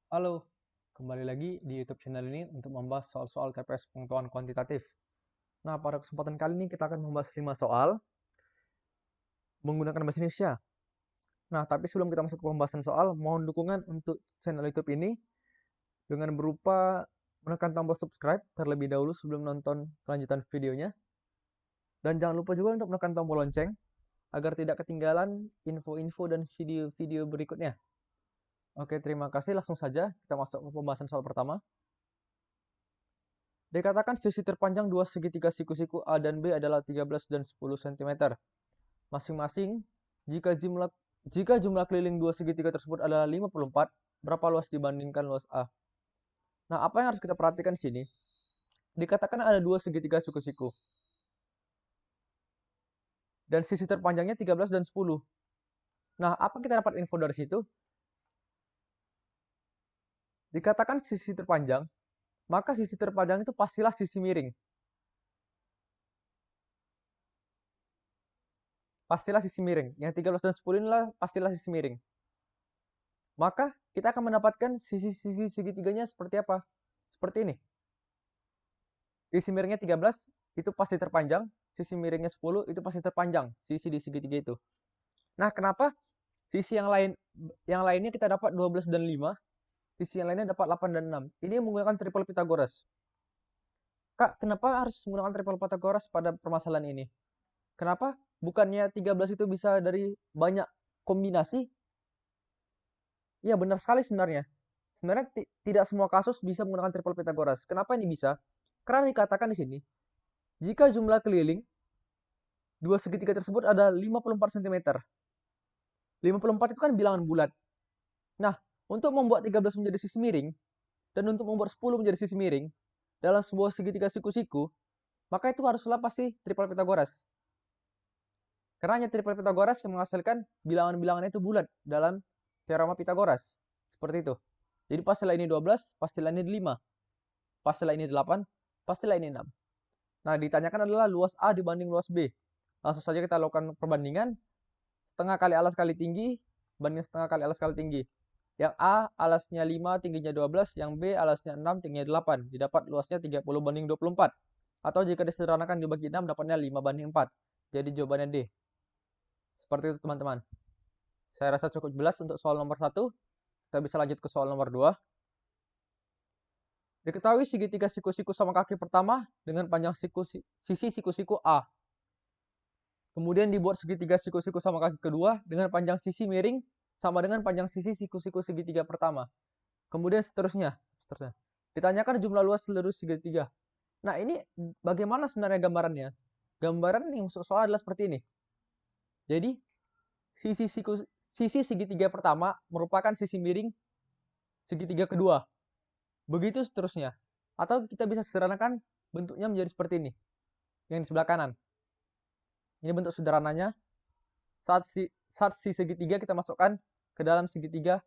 Halo, kembali lagi di YouTube channel ini untuk membahas soal-soal TPS pengetahuan kuantitatif. Nah, pada kesempatan kali ini kita akan membahas 5 soal menggunakan bahasa Indonesia. Nah, tapi sebelum kita masuk ke pembahasan soal, mohon dukungan untuk channel YouTube ini dengan berupa menekan tombol subscribe terlebih dahulu sebelum nonton kelanjutan videonya. Dan jangan lupa juga untuk menekan tombol lonceng agar tidak ketinggalan info-info dan video-video berikutnya. Oke, terima kasih. Langsung saja kita masuk ke pembahasan soal pertama. Dikatakan sisi terpanjang dua segitiga siku-siku A dan B adalah 13 dan 10 cm masing-masing. Jika jumlah keliling dua segitiga tersebut adalah 54, berapa luas dibandingkan luas A? Nah, apa yang harus kita perhatikan di sini? Dikatakan ada dua segitiga siku-siku. Dan sisi terpanjangnya 13 dan 10. Nah, apa kita dapat info dari situ? Dikatakan sisi terpanjang, maka sisi terpanjang itu pastilah sisi miring. Pastilah sisi miring. Yang 13 dan 10 inilah pastilah sisi miring. Maka kita akan mendapatkan sisi-sisi segitiganya seperti apa? Seperti ini. Sisi miringnya 13 itu pasti terpanjang, sisi miringnya 10 itu pasti terpanjang, sisi di segitiga itu. Nah, kenapa sisi yang lainnya kita dapat 12 dan 5, sisi yang lainnya dapat 8 dan 6. Ini menggunakan triple Pythagoras. Kak, kenapa harus menggunakan triple Pythagoras pada permasalahan ini? Kenapa? Bukannya 13 itu bisa dari banyak kombinasi? Ya, benar sekali sebenarnya. Sebenarnya tidak semua kasus bisa menggunakan triple Pythagoras. Kenapa ini bisa? Karena dikatakan di sini, jika jumlah keliling dua segitiga tersebut ada 54 cm. 54 itu kan bilangan bulat. Nah, untuk membuat 13 menjadi sisi miring, dan untuk membuat 10 menjadi sisi miring, dalam sebuah segitiga siku-siku, maka itu haruslah pasti triple Pythagoras. Karena hanya triple Pythagoras yang menghasilkan bilangan-bilangan itu bulat dalam teorema Pythagoras. Seperti itu. Jadi pastilah ini 12, pastilah ini 5, pastilah ini 8, pastilah ini 6. Nah, ditanyakan adalah luas A dibanding luas B. Langsung saja kita lakukan perbandingan. Setengah kali alas kali tinggi banding setengah kali alas kali tinggi. Yang A alasnya 5, tingginya 12, yang B alasnya 6, tingginya 8. Didapat luasnya 30 banding 24. Atau jika disederhanakan dibagi 6, dapatnya 5 banding 4. Jadi jawabannya D. Seperti itu teman-teman. Saya rasa cukup jelas untuk soal nomor 1. Kita bisa lanjut ke soal nomor 2. Diketahui segitiga siku-siku sama kaki pertama dengan panjang sisi siku-siku A. Kemudian dibuat segitiga siku-siku sama kaki kedua dengan panjang sisi miring sama dengan panjang sisi siku-siku segitiga pertama. Kemudian seterusnya. Ditanyakan jumlah luas seluruh segitiga. Nah, ini bagaimana sebenarnya gambarannya? Gambaran yang masuk soal adalah seperti ini. Jadi, sisi segitiga pertama merupakan sisi miring segitiga kedua. Begitu seterusnya. Atau kita bisa sederhanakan bentuknya menjadi seperti ini. Yang di sebelah kanan. Ini bentuk sederhananya. Saat segitiga kita masukkan ke dalam segitiga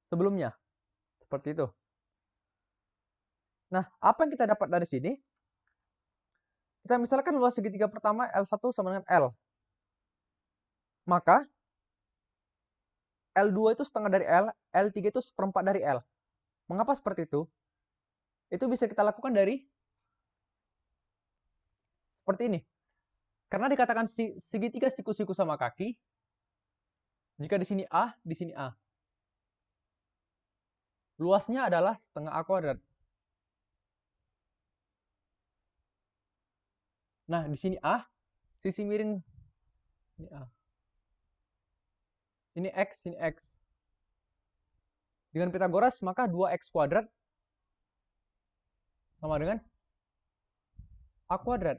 sebelumnya. Seperti itu. Nah, apa yang kita dapat dari sini? Kita misalkan luas segitiga pertama L1 sama dengan L. Maka L2 itu setengah dari L, L3 itu seperempat dari L. Mengapa seperti itu? Itu bisa kita lakukan dari seperti ini. Karena dikatakan segitiga siku-siku sama kaki, jika di sini A, di sini A. Luasnya adalah setengah A kuadrat. Nah, di sini A, sisi miring ini A. Ini X, ini X. Dengan Pythagoras, maka 2X kuadrat sama dengan A kuadrat.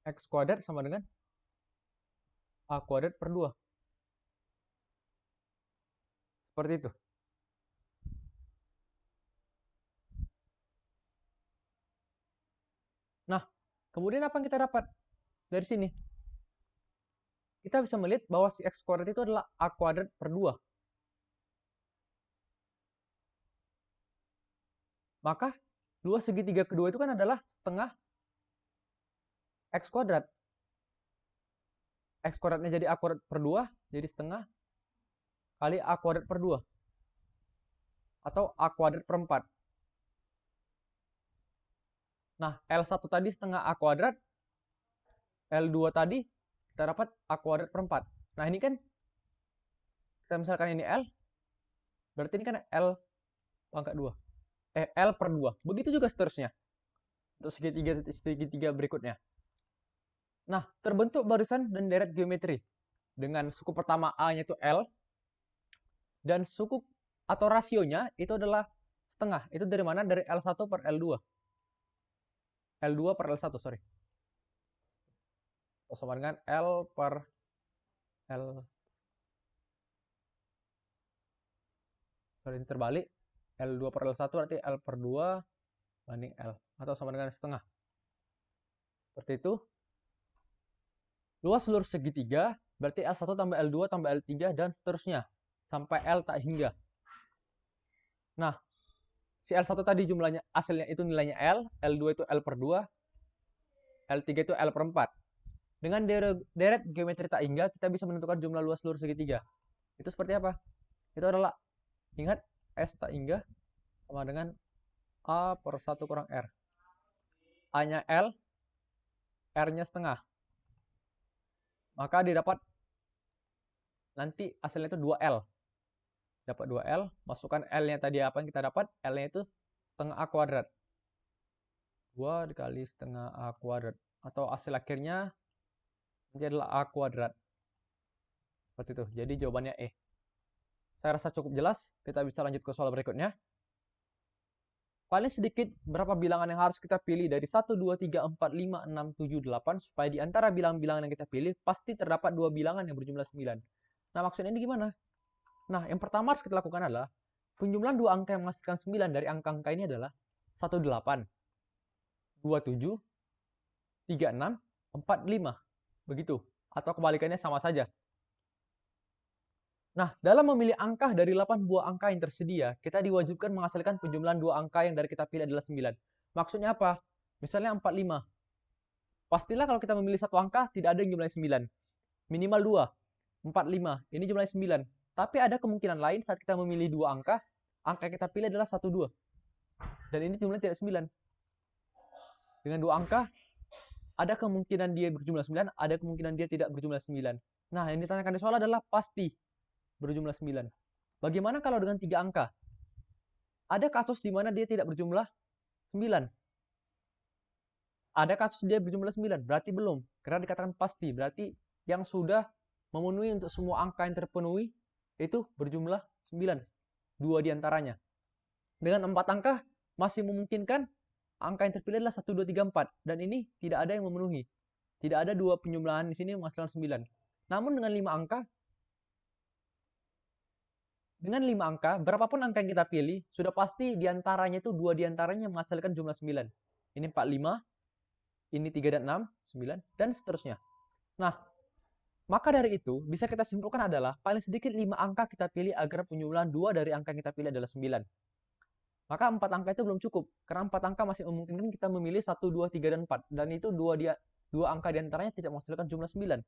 X kuadrat sama dengan A kuadrat per 2. Seperti itu. Nah, kemudian apa yang kita dapat dari sini? Kita bisa melihat bahwa si X kuadrat itu adalah A kuadrat per 2. Maka luas segitiga kedua itu kan adalah setengah X kuadrat. X kuadratnya jadi A kuadrat per 2, jadi setengah kali A kuadrat per 2. Atau A kuadrat per 4. Nah, L1 tadi setengah A kuadrat, L2 tadi kita dapat A kuadrat per 4. Nah, ini kan, kita misalkan ini L, berarti ini kan L pangkat 2. L per 2. Begitu juga seterusnya. Untuk segitiga berikutnya. Nah, terbentuk barisan dan deret geometri. Dengan suku pertama A-nya itu L, dan suku atau rasionya itu adalah setengah. Itu dari mana? Dari L1 per L2. L2 per L1, sorry. Sama dengan L per L. Sorry, ini terbalik. L2 per L1 berarti L per 2 banding L. Atau sama dengan setengah. Seperti itu. Luas seluruh segitiga berarti L1 tambah L2 tambah L3 dan seterusnya. Sampai L tak hingga. Nah, si L1 tadi jumlahnya, hasilnya itu nilainya L. L2 itu L per 2. L3 itu L per 4. Dengan deret geometri tak hingga, kita bisa menentukan jumlah luas seluruh segitiga. Itu seperti apa? Itu adalah, ingat, S tak hingga sama dengan A per 1 kurang R. A-nya L, R-nya setengah. Maka didapat, nanti hasilnya itu 2L. Dapat 2L, masukkan L-nya tadi apa yang kita dapat? L-nya itu setengah A kuadrat. 2 dikali setengah A kuadrat. Atau hasil akhirnya nanti adalah A kuadrat. Seperti itu. Jadi jawabannya E. Saya rasa cukup jelas. Kita bisa lanjut ke soal berikutnya. Paling sedikit berapa bilangan yang harus kita pilih dari 1, 2, 3, 4, 5, 6, 7, 8 supaya di antara bilangan-bilangan yang kita pilih pasti terdapat 2 bilangan yang berjumlah 9. Nah, maksudnya ini gimana? Nah, yang pertama harus kita lakukan adalah penjumlahan 2 angka yang menghasilkan 9 dari angka-angka ini adalah 18, 27, 36, 45. Begitu. Atau kebalikannya sama saja. Nah, dalam memilih angka dari 8 buah angka yang tersedia, kita diwajibkan menghasilkan penjumlahan 2 angka yang dari kita pilih adalah 9. Maksudnya apa? Misalnya 45. Pastilah kalau kita memilih satu angka, tidak ada yang jumlahnya 9. Minimal 2. 45. Ini jumlahnya 9. Tapi ada kemungkinan lain saat kita memilih 2 angka yang kita pilih adalah 1, 2. Dan ini jumlahnya tidak 9. Dengan 2 angka, ada kemungkinan dia berjumlah 9, ada kemungkinan dia tidak berjumlah 9. Nah, yang ditanyakan di soal adalah pasti berjumlah 9. Bagaimana kalau dengan 3 angka? Ada kasus di mana dia tidak berjumlah 9. Ada kasus dia berjumlah 9, berarti belum. Karena dikatakan pasti, berarti yang sudah memenuhi untuk semua angka yang terpenuhi itu berjumlah 9. 2 diantaranya. Dengan 4 angka, masih memungkinkan angka yang terpilih adalah 1, 2, 3, 4. Dan ini tidak ada yang memenuhi. Tidak ada 2 penjumlahan di sini menghasilkan 9. Namun dengan 5 angka, berapapun angka yang kita pilih, sudah pasti diantaranya itu 2 diantaranya menghasilkan jumlah 9. Ini 45, ini 3 dan 6, 9, dan seterusnya. Nah, maka dari itu, bisa kita simpulkan adalah paling sedikit 5 angka kita pilih agar penjumlahan 2 dari angka yang kita pilih adalah 9. Maka 4 angka itu belum cukup, karena 4 angka masih memungkinkan kita memilih 1, 2, 3, dan 4. Dan itu 2 angka diantaranya tidak menghasilkan jumlah 9.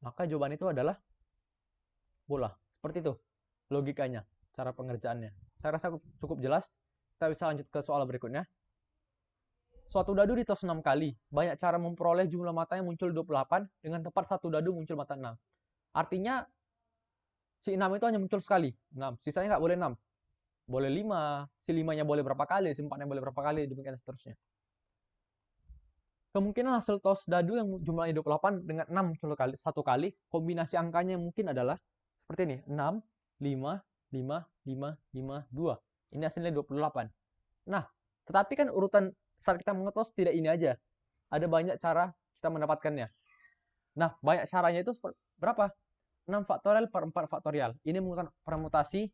Maka jawaban itu adalah bola. Seperti itu logikanya, cara pengerjaannya. Saya rasa cukup jelas. Kita bisa lanjut ke soal berikutnya. Suatu dadu ditos 6 kali. Banyak cara memperoleh jumlah mata yang muncul 28 dengan tepat satu dadu muncul mata 6. Artinya si 6 itu hanya muncul sekali. 6. Sisanya nggak boleh 6. Boleh 5. Si 5-nya boleh berapa kali, si 4-nya boleh berapa kali, demikian seterusnya. Kemungkinan hasil tos dadu yang jumlahnya 28 dengan 6 muncul satu kali, kombinasi angkanya yang mungkin adalah seperti ini. 6, 5, 5, 5, 5, 2. Ini hasilnya 28. Nah, tetapi kan urutan saat kita mengetos tidak ini aja. Ada banyak cara kita mendapatkannya. Nah, banyak caranya itu berapa? 6 faktorial per 4 faktorial. Ini menggunakan permutasi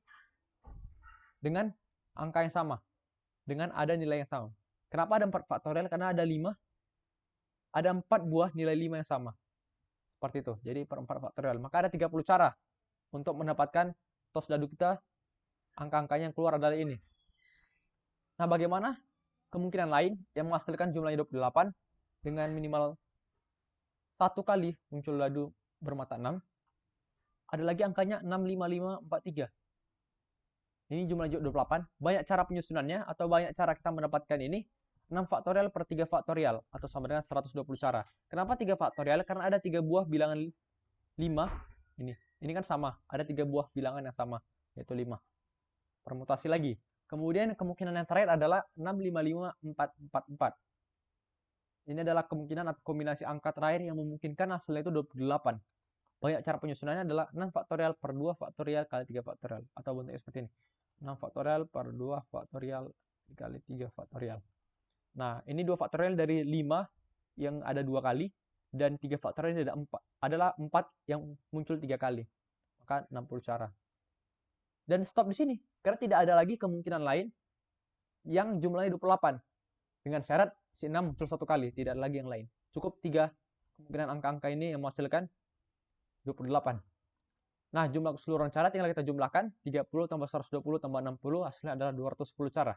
dengan angka yang sama. Dengan ada nilai yang sama. Kenapa ada 4 faktorial? Karena ada 5. Ada 4 buah nilai 5 yang sama. Seperti itu. Jadi per 4 faktorial. Maka ada 30 cara untuk mendapatkan tos dadu kita, angka-angkanya yang keluar adalah ini. Nah, bagaimana kemungkinan lain yang menghasilkan jumlahnya 28 dengan minimal 1 kali muncul dadu bermata 6? ada lagi angkanya 65543. Ini jumlahnya 28. Banyak cara penyusunannya atau banyak cara kita mendapatkan ini. 6 faktorial per 3 faktorial atau sama dengan 120 cara. Kenapa 3 faktorial? Karena ada 3 buah bilangan 5. Ini kan sama. Ada 3 buah bilangan yang sama, yaitu 5. Permutasi lagi. Kemudian kemungkinan yang terakhir adalah 655444. Ini adalah kemungkinan atau kombinasi angka terakhir yang memungkinkan hasilnya itu 28. Banyak cara penyusunannya adalah 6 faktorial per 2 faktorial kali 3 faktorial. Atau bentuknya seperti ini. 6 faktorial per 2 faktorial dikali 3 faktorial. Nah, ini 2 faktorial dari 5 yang ada 2 kali. Dan 3 faktorial ada 4. Adalah 4 yang muncul 3 kali. Maka 60 cara. Dan stop di sini. Karena tidak ada lagi kemungkinan lain yang jumlahnya 28. Dengan syarat si 6 muncul 1 kali. Tidak ada lagi yang lain. Cukup 3 kemungkinan angka-angka ini yang menghasilkan 28. Nah, jumlah keseluruhan cara tinggal kita jumlahkan. 30 tambah 120 tambah 60 hasilnya adalah 210 cara.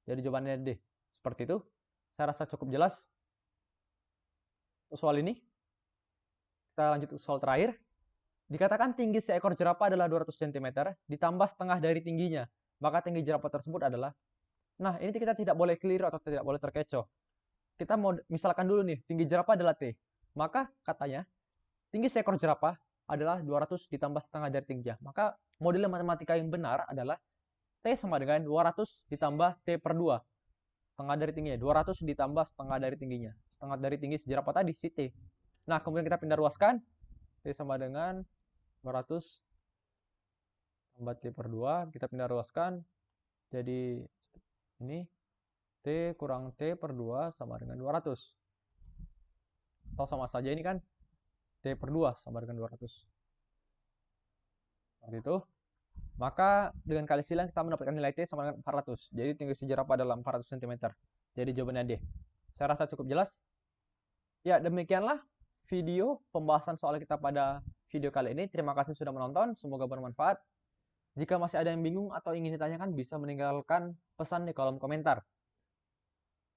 Jadi jawabannya D. Seperti itu. Saya rasa cukup jelas untuk soal ini. Kita lanjut ke soal terakhir. Dikatakan tinggi seekor jerapah adalah 200 cm, ditambah setengah dari tingginya. Maka tinggi jerapah tersebut adalah... Nah, ini kita tidak boleh keliru atau tidak boleh terkecoh. Kita mau misalkan dulu nih, tinggi jerapah adalah T. Maka katanya, tinggi seekor jerapah adalah 200 ditambah setengah dari tingginya. Maka model matematika yang benar adalah T sama dengan 200 ditambah T per 2. Setengah dari tingginya. 200 ditambah setengah dari tingginya. Setengah dari tinggi si jerapah tadi, si T. Nah, kemudian kita pindah ruaskan. T sama dengan 200 tambah T per 2. Kita pindah ruaskan. Jadi, ini T kurang T per 2 sama dengan 200. Atau sama saja ini kan T per 2 sama dengan 200. Seperti itu. Maka dengan kali silang kita mendapatkan nilai T sama dengan 400. Jadi tinggi si jerapah adalah 400 cm. Jadi jawabannya D. Saya rasa cukup jelas. Ya, demikianlah video pembahasan soal kita pada video kali ini. Terima kasih sudah menonton. Semoga bermanfaat. Jika masih ada yang bingung atau ingin ditanyakan, bisa meninggalkan pesan di kolom komentar.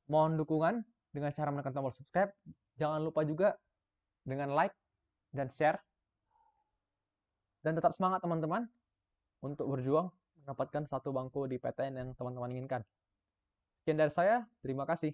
Mohon dukungan dengan cara menekan tombol subscribe. Jangan lupa juga dengan like dan share. Dan tetap semangat teman-teman untuk berjuang mendapatkan satu bangku di PTN yang teman-teman inginkan. Sekian dari saya, terima kasih.